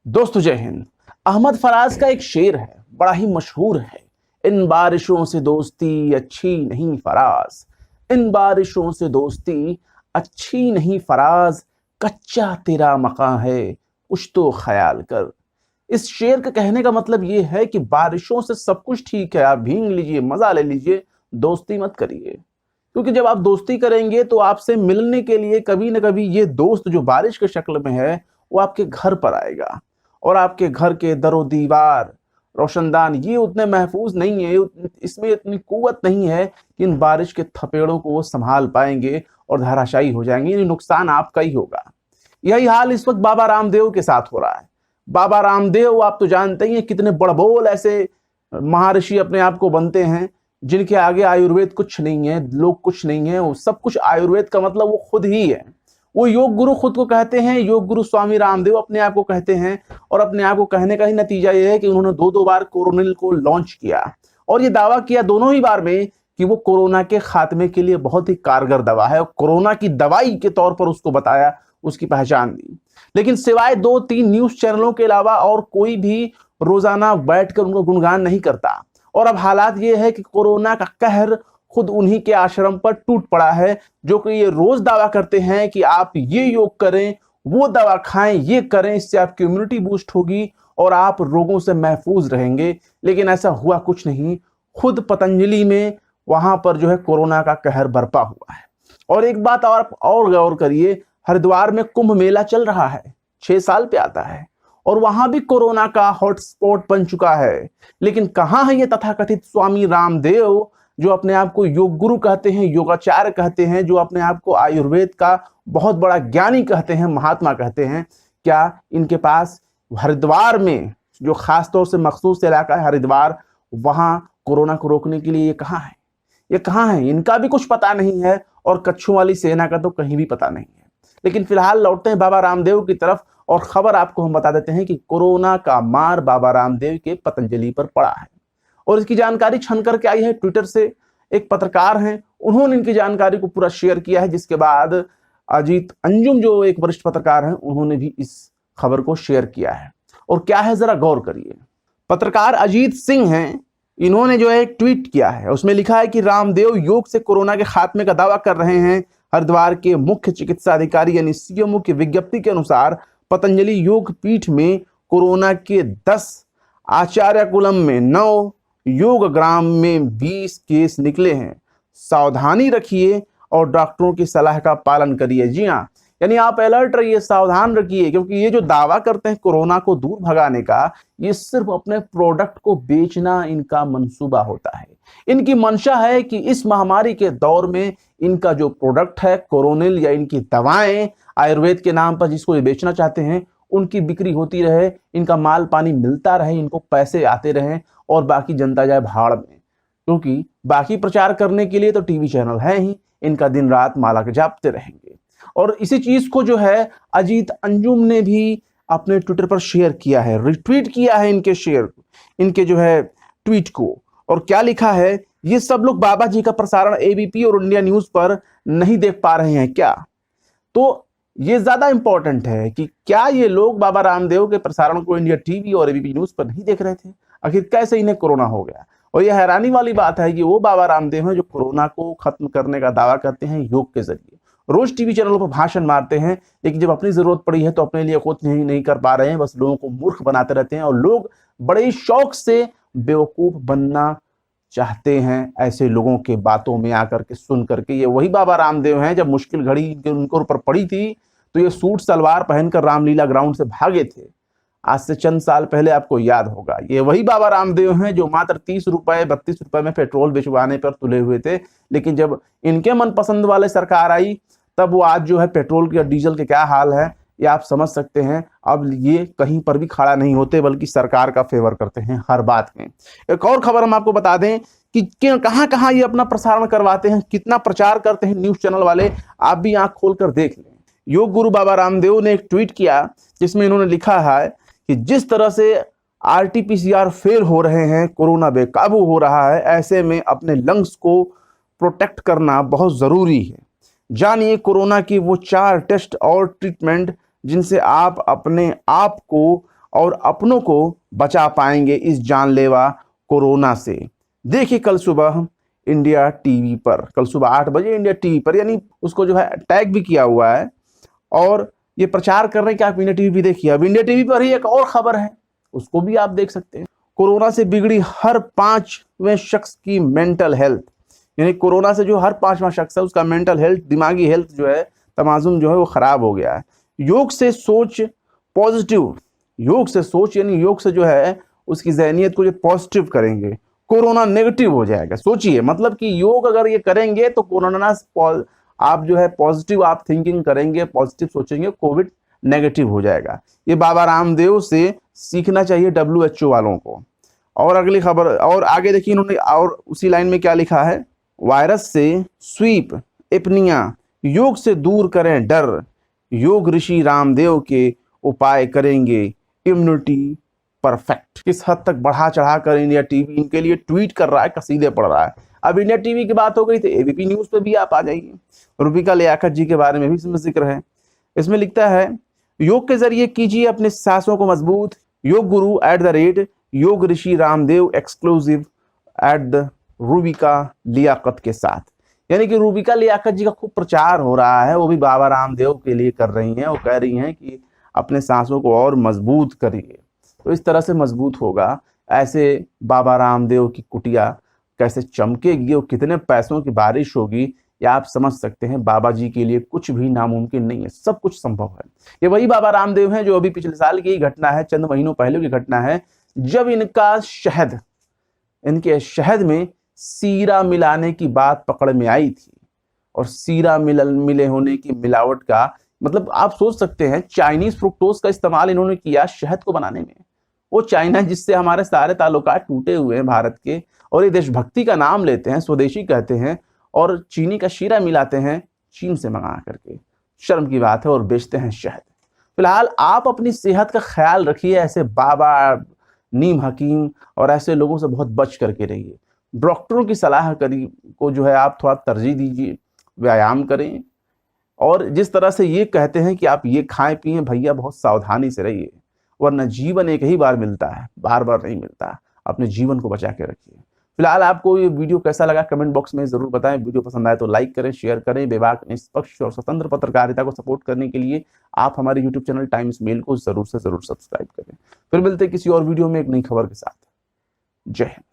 दोस्तों जय हिंद। अहमद फराज का एक शेर है, बड़ा ही मशहूर है। इन बारिशों से दोस्ती अच्छी नहीं फराज, इन बारिशों से दोस्ती अच्छी नहीं फराज, कच्चा तेरा मकान है कुछ तो ख्याल कर। इस शेर का कहने का मतलब ये है कि बारिशों से सब कुछ ठीक है, आप भीग लीजिए, मजा ले लीजिए, दोस्ती मत करिए। क्योंकि जब आप दोस्ती करेंगे तो आपसे मिलने के लिए कभी ना कभी ये दोस्त जो बारिश के शक्ल में है वो आपके घर पर आएगा। और आपके घर के दरो दीवार, रोशनदान ये उतने महफूज नहीं है, इसमें इतनी कुव्वत नहीं है कि इन बारिश के थपेड़ों को वो संभाल पाएंगे और धराशायी हो जाएंगे। ये नुकसान आपका ही होगा। यही हाल इस वक्त बाबा रामदेव के साथ हो रहा है। बाबा रामदेव आप तो जानते ही हैं कितने बड़बोल ऐसे महर्षि अपने आप को बनते हैं जिनके आगे आयुर्वेद कुछ नहीं है, लोग कुछ नहीं है, वो सब कुछ आयुर्वेद का मतलब वो खुद ही है। वो योग गुरु खुद को कहते हैं, योग गुरु स्वामी रामदेव अपने आप को कहते हैं। और अपने आप को कहने का ही नतीजा ये है कि उन्होंने दो बार कोरोनिल को लॉन्च किया और ये दावा किया दोनों ही बार में कि वो कोरोना के खात्मे के लिए बहुत ही कारगर दवा है और कोरोना की दवाई के तौर पर उसको बताया, उसकी पहचान दी। लेकिन सिवाय 2-3 न्यूज चैनलों के अलावा और कोई भी रोजाना बैठकर उनको गुणगान नहीं करता। और अब हालात ये है कि कोरोना का कहर खुद उन्हीं के आश्रम पर टूट पड़ा है, जो कि ये रोज दावा करते हैं कि आप ये योग करें, वो दवा खाएं, ये करें, इससे आपकी इम्यूनिटी बूस्ट होगी और आप रोगों से महफूज रहेंगे। लेकिन ऐसा हुआ कुछ नहीं। खुद पतंजलि में वहां पर जो है कोरोना का कहर बरपा हुआ है। और एक बात और गौर करिए, हरिद्वार में कुंभ मेला चल रहा है, 6 साल पे आता है और वहां भी कोरोना का हॉटस्पॉट बन चुका है। लेकिन कहां है ये तथाकथित स्वामी रामदेव जो अपने आप को योग गुरु कहते हैं, योगाचार्य कहते हैं, जो अपने आप को आयुर्वेद का बहुत बड़ा ज्ञानी कहते हैं, महात्मा कहते हैं? क्या इनके पास हरिद्वार में, जो खास तौर से मखसूस इलाका है हरिद्वार, वहां कोरोना को रोकने के लिए ये कहाँ है? ये कहाँ है? इनका भी कुछ पता नहीं है और कच्छों वाली सेना का तो कहीं भी पता नहीं है। लेकिन फिलहाल लौटते हैं बाबा रामदेव की तरफ और खबर आपको हम बता देते हैं कि कोरोना का मार बाबा रामदेव के पतंजलि पर पड़ा है। और इसकी जानकारी छन करके आई है ट्विटर से। एक पत्रकार हैं, उन्होंने इनकी जानकारी को पूरा शेयर किया है, जिसके बाद अजीत अंजुम जो एक वरिष्ठ पत्रकार हैं उन्होंने भी इस खबर को शेयर किया है। और क्या है जरा गौर करिए। पत्रकार अजीत सिंह हैं, इन्होंने जो है एक ट्वीट किया है, उसमें लिखा है कि रामदेव योग से कोरोना के खात्मे का दावा कर रहे हैं। हरिद्वार के मुख्य चिकित्सा अधिकारी यानी सीएमओ की विज्ञप्ति के अनुसार पतंजलि योग पीठ में कोरोना के 10, आचार्य कुलम में 9, योग ग्राम में 20 केस निकले हैं। सावधानी रखिए और डॉक्टरों की सलाह का पालन करिए। जी हाँ, यानी आप अलर्ट रहिए, सावधान रखिए, क्योंकि ये जो दावा करते हैं कोरोना को दूर भगाने का, ये सिर्फ अपने प्रोडक्ट को बेचना इनका मंसूबा होता है। इनकी मंशा है कि इस महामारी के दौर में इनका जो प्रोडक्ट है कोरोनिल या इनकी दवाएं आयुर्वेद के नाम पर जिसको ये बेचना चाहते हैं, उनकी बिक्री होती रहे, इनका माल पानी मिलता रहे, इनको पैसे आते रहें और बाकी जनता जाए भाड़ में। क्योंकि बाकी प्रचार करने के लिए तो टीवी चैनल है ही, इनका दिन रात माला के जापते रहेंगे। और इसी चीज को जो है अजीत अंजुम ने भी अपने ट्विटर पर शेयर किया है, रिट्वीट किया है इनके जो है ट्वीट को। और क्या लिखा है, ये सब लोग बाबा जी का प्रसारण एबीपी और इंडिया न्यूज पर नहीं देख पा रहे हैं क्या? तो ये ज्यादा इंपॉर्टेंट है कि क्या ये लोग बाबा रामदेव के प्रसारण को इंडिया टीवी और एबीपी न्यूज पर नहीं देख रहे थे? आखिर कैसे इन्हें कोरोना हो गया? और यह हैरानी वाली बात है कि वो बाबा रामदेव हैं जो कोरोना को खत्म करने का दावा करते हैं योग के जरिए, रोज टीवी चैनलों पर भाषण मारते हैं, लेकिन जब अपनी जरूरत पड़ी है तो अपने लिए कुछ नहीं कर पा रहे हैं, बस लोगों को मूर्ख बनाते रहते हैं। और लोग बड़े ही शौक से बेवकूफ बनना चाहते हैं ऐसे लोगों के बातों में आकर के, सुन करके। ये वही बाबा रामदेव हैं, जब मुश्किल घड़ी उनके ऊपर पड़ी थी तो ये सूट सलवार पहनकर रामलीला ग्राउंड से भागे थे। आज से चंद साल पहले आपको याद होगा, ये वही बाबा रामदेव हैं जो मात्र 30 रुपए 32 रुपए में पेट्रोल बिचवाने पर तुले हुए थे। लेकिन जब इनके मनपसंद वाले सरकार आई तब वो आज जो है पेट्रोल के और डीजल के क्या हाल है ये आप समझ सकते हैं। अब ये कहीं पर भी खड़ा नहीं होते, बल्कि सरकार का फेवर करते हैं हर बात में। एक और खबर हम आपको बता दें कि कहां कहां ये अपना प्रसारण करवाते हैं, कितना प्रचार करते हैं न्यूज चैनल वाले, आप भी आंख खोलकर देख लें। योग गुरु बाबा रामदेव ने एक ट्वीट किया जिसमें इन्होंने लिखा है कि जिस तरह से आरटीपीसीआर फेल हो रहे हैं, कोरोना बेकाबू हो रहा है, ऐसे में अपने लंग्स को प्रोटेक्ट करना बहुत जरूरी है। जानिए कोरोना की वो 4 टेस्ट और ट्रीटमेंट जिनसे आप अपने आप को और अपनों को बचा पाएंगे इस जानलेवा कोरोना से। देखिए कल सुबह इंडिया टीवी पर, कल सुबह 8 बजे इंडिया टीवी पर, यानी उसको जो है टैग भी किया हुआ है और ये प्रचार कर रहे हैं कि आप इंडिया टीवी भी देखिए। अब इंडिया टीवी पर ही एक और खबर है, उसको भी आप देख सकते हैं। कोरोना से बिगड़ी हर 5वें शख्स की मेंटल हेल्थ, यानी कोरोना से जो हर 5वां शख्स है उसका मेंटल हेल्थ, दिमागी हेल्थ जो है, तमाजुन जो है वो खराब हो गया है। योग से सोच पॉजिटिव, योग से सोच यानी योग से जो है उसकी जहनियत को जो पॉजिटिव करेंगे, कोरोना नेगेटिव हो जाएगा। सोचिए, मतलब कि योग अगर ये करेंगे तो कोरोना आप जो है पॉजिटिव आप थिंकिंग करेंगे, पॉजिटिव सोचेंगे, कोविड नेगेटिव हो जाएगा। ये बाबा रामदेव से सीखना चाहिए WHO वालों को। और अगली खबर और आगे देखिए इन्होंने, और उसी लाइन में क्या लिखा है, वायरस से स्वीप एपनिया, योग से दूर करें डर, योग ऋषि रामदेव के उपाय करेंगे इम्यूनिटी परफेक्ट। किस हद तक बढ़ा चढ़ा कर इंडिया टीवी इनके लिए ट्वीट कर रहा है, कसीदे पढ़ रहा है। अब इंडिया टीवी की बात हो गई तो ABP न्यूज पे भी आप आ जाइए, रूबिका लियाकत जी के बारे में भी इसमें जिक्र है। इसमें लिखता है, योग के जरिए कीजिए अपने सांसों को मजबूत, योग गुरु योग ऋषि रामदेव एक्सक्लूसिव रूबिका लियाकत के साथ। यानी कि रूबिका लियाकत जी का खूब प्रचार हो रहा है, वो भी बाबा रामदेव के लिए कर रही हैं। वो कह रही हैं कि अपने सांसों को और मजबूत करिए, तो इस तरह से मजबूत होगा। ऐसे बाबा रामदेव की कुटिया कैसे चमकेगी और कितने पैसों की बारिश होगी, या आप समझ सकते हैं। बाबा जी के लिए कुछ भी नामुमकिन नहीं है, सब कुछ संभव है। ये वही बाबा रामदेव हैं जो अभी पिछले साल की घटना है, चंद महीनों पहले की घटना है, जब इनके शहद में सीरा मिलाने की बात पकड़ में आई थी। और सीरा मिले होने की मिलावट का मतलब आप सोच सकते हैं, चाइनीज फ्रुक्टोज का इस्तेमाल इन्होंने किया शहद को बनाने में। वो चाइना जिससे हमारे सारे ताल्लुकात टूटे हुए हैं भारत के, और ये देशभक्ति का नाम लेते हैं, स्वदेशी कहते हैं, और चीनी का शीरा मिलाते हैं चीन से मंगा करके। शर्म की बात है, और बेचते हैं शहद। फिलहाल आप अपनी सेहत का ख्याल रखिए, ऐसे बाबा नीम हकीम और ऐसे लोगों से बहुत बच करके रहिए। डॉक्टरों की सलाह को जो है आप थोड़ा तरजीह दीजिए, व्यायाम करें, और जिस तरह से ये कहते हैं कि आप ये खाएं पिएं, भैया बहुत सावधानी से रहिए, वरना जीवन एक ही बार मिलता है, बार बार नहीं मिलता। अपने जीवन को बचा के रखिए। फिलहाल आपको ये वीडियो कैसा लगा कमेंट बॉक्स में जरूर बताएं। वीडियो पसंद आए तो लाइक करें, शेयर करें। बेबाक, निष्पक्ष और स्वतंत्र पत्रकारिता को सपोर्ट करने के लिए आप हमारे यूट्यूब चैनल टाइम्स मेल को जरूर से जरूर सब्सक्राइब करें। फिर मिलते हैं किसी और वीडियो में एक नई खबर के साथ। जय हिंद।